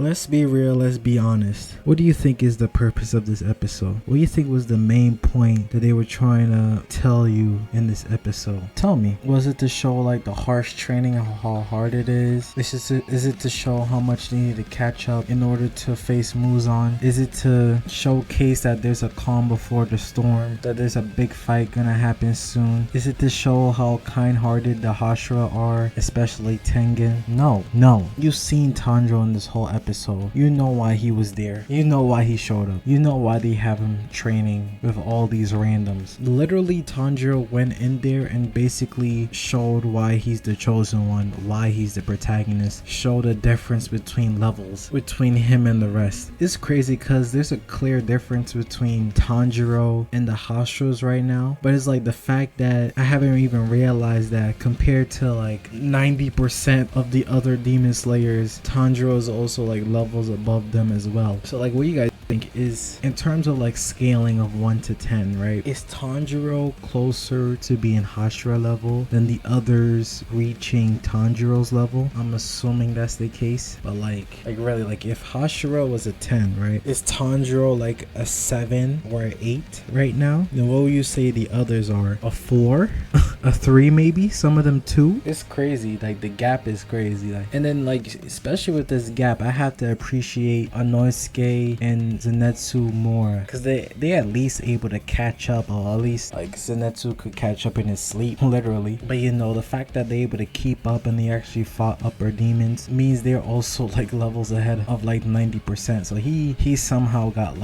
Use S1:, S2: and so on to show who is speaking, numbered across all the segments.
S1: Let's be real, let's be honest. What do you think is the purpose of this episode? What do you think was the main point that they were trying to tell you in this episode? Tell me. Was it to show like the harsh training and how hard it is? Is it to show how much they need to catch up in order to face Muzan? Is it to showcase that there's a calm before the storm? That there's a big fight gonna happen soon? Is it to show how kind-hearted the Hashira are, especially Tengen? No. You've seen Tanjiro in this whole episode. You know why he was there. You know why he showed up. You know why they have him training with all these randoms. Literally, Tanjiro went in there and basically showed why he's the chosen one, why he's the protagonist, showed a difference between levels between him and the rest. It's crazy because there's a clear difference between Tanjiro and the Hashiras right now, but it's like the fact that I haven't even realized that compared to like 90% of the other demon slayers, Tanjiro is also like levels above them as well. So like, what do you guys think is in terms of like scaling of 1 to 10, right? Is Tanjiro closer to being Hashira level than the others reaching Tanjiro's level? I'm assuming that's the case, but like really, like if Hashira was a 10, right? Is Tanjiro like a 7 or an 8 right now? Then what would you say the others are? A 4? A 3 maybe? Some of them 2? It's crazy. Like the gap is crazy. Like, and then like especially with this gap, I have to appreciate Inosuke and Zenitsu more because they at least able to catch up, or at least like Zenitsu could catch up in his sleep literally. But you know, the fact that they're able to keep up and they actually fought upper demons means they're also like levels ahead of like 90%. So he somehow got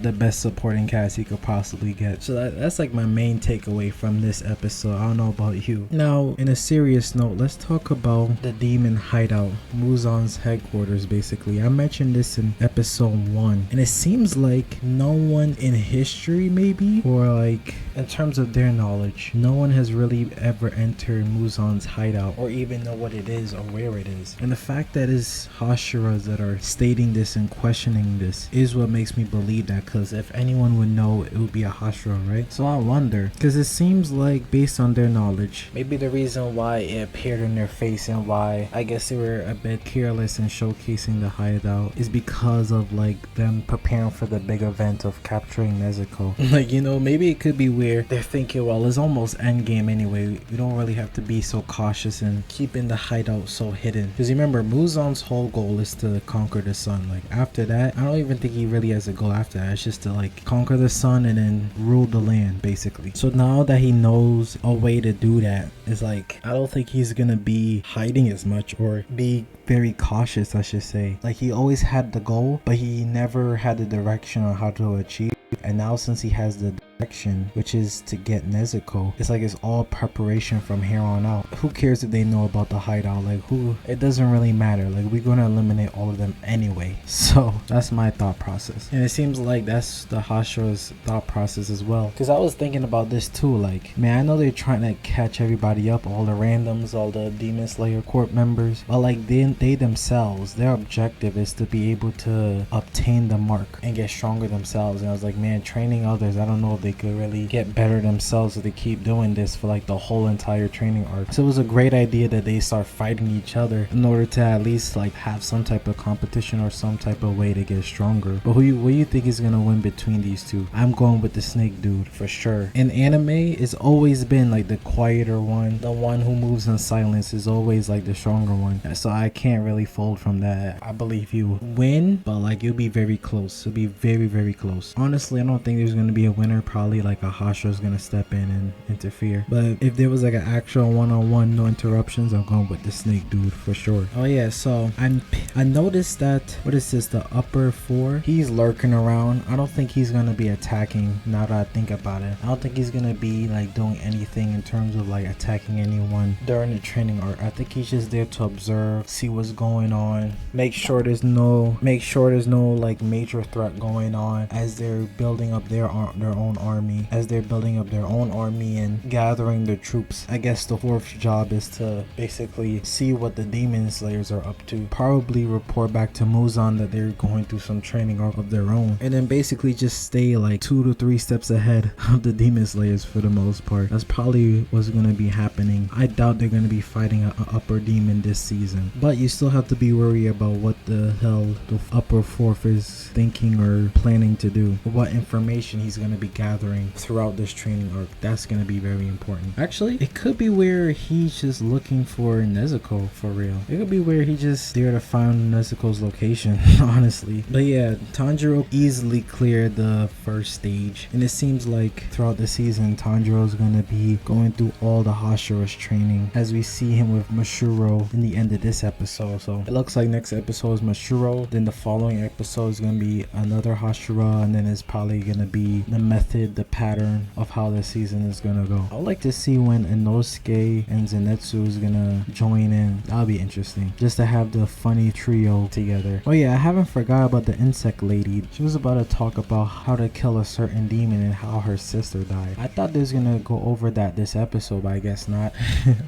S1: the best supporting cast he could possibly get. So that's like my main takeaway from this episode. I don't know about you. Now, in a serious note, let's talk about the demon hideout, Muzan's headquarters. Basically, I mentioned this in episode 1, and it seems like no one in history, maybe, or like in terms of their knowledge, no one has really ever entered Muzan's hideout or even know what it is or where it is. And the fact that it's Hashiras that are stating this and questioning this is what makes me believe that, because if anyone would know, it would be a Hashira, right? So I wonder, because it seems like based on their knowledge, maybe the reason why it appeared in their face and why I guess they were a bit careless in showcasing the hideout is because of like them preparing for the big event of capturing Nezuko. Like, you know, maybe it could be where they're thinking, well, it's almost endgame anyway, we don't really have to be so cautious and keeping the hideout so hidden. Because remember, Muzan's whole goal is to conquer the sun. Like after that, I don't even think he really has a goal after that. It's just to like conquer the sun and then rule the land basically. So now that he knows a way to do that, it's like I don't think he's gonna be hiding as much or be very cautious, I should say. Like he always had the goal, but he never had the direction on how to achieve. And now since he has the direction, which is to get Nezuko, it's like it's all preparation from here on out. Who cares if they know about the hideout? Like it doesn't really matter. Like we're gonna eliminate all of them anyway. So that's my thought process, and it seems like that's the Hashira's thought process as well. Because I was thinking about this too. Like, man, I know they're trying to catch everybody up, all the randoms, all the Demon Slayer Corp members, but like they themselves, their objective is to be able to obtain the mark and get stronger themselves. And I was like, man, training others, I don't know if they could really get better themselves if they keep doing this for like the whole entire training arc. So it was a great idea that they start fighting each other in order to at least like have some type of competition or some type of way to get stronger. But what do you think is gonna win between these two? I'm going with the snake dude for sure. In anime, it's always been like the quieter one, the one who moves in silence is always like the stronger one. So I can't really fold from that. I believe you win, but like you'll be very close. It'll be very, very close. Honestly, I don't think there's gonna be a winner. Probably like a Hashira's gonna step in and interfere. But if there was like an actual one-on-one, no interruptions, I'm going with the snake dude for sure. Oh yeah, so I noticed that, what is this, the upper 4? He's lurking around. I don't think he's gonna be attacking now that I think about it. I don't think he's gonna be like doing anything in terms of like attacking anyone during the training arc. I think he's just there to observe, see what's going on, make sure there's no like major threat going on as they're building up their own army as they're building up their own army and gathering their troops. I guess the fourth job is to basically see what the demon slayers are up to, probably report back to Muzan that they're going through some training arc of their own, and then basically just stay like 2 to 3 steps ahead of the demon slayers for the most part. That's probably what's going to be happening. I doubt they're going to be fighting an upper demon this season, but you still have to be worried about what the hell the upper fourth is thinking or planning to do, what information he's going to be gathering throughout this training arc. That's going to be very important. Actually, it could be where he's just looking for Nezuko for real. It could be where he just there to find Nezuko's location, honestly. But yeah, Tanjiro easily cleared the first stage, and it seems like throughout the season Tanjiro is going to be going through all the Hashira's training, as we see him with Mashuro in the end of this episode. So it looks like next episode is Mashuro, then the following episode is going to be another Hashira, and then it's probably going to be the method, the pattern of how the season is going to go. I would like to see when Inosuke and Zenitsu is going to join in. That'll be interesting, just to have the funny trio together. Oh yeah, I haven't forgot about the insect lady. She was about to talk about how to kill a certain demon and how her sister died. I thought they was gonna go over that this episode, but I guess not.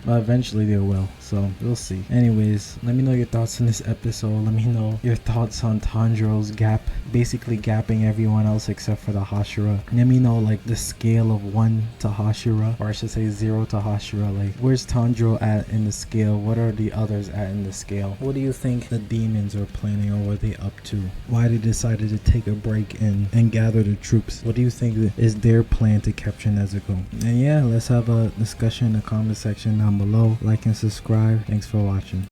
S1: But eventually they will, so we'll see. Anyways, let me know your thoughts on this episode. Let me know your thoughts on Tanjiro's gap, basically gapping everyone else except for the Hashira. Let me know like the scale of 1 to Hashira, or I should say 0 to Hashira. Like, where's Tanjiro at in the scale? What are the others at in the scale? What do you think the demons are planning, or what are they up to? Why they decided to take a break and gather the troops? What do you think is their plan to capture Nezuko? And yeah, let's have a discussion in the comment section down below. Like and subscribe. Thanks for watching.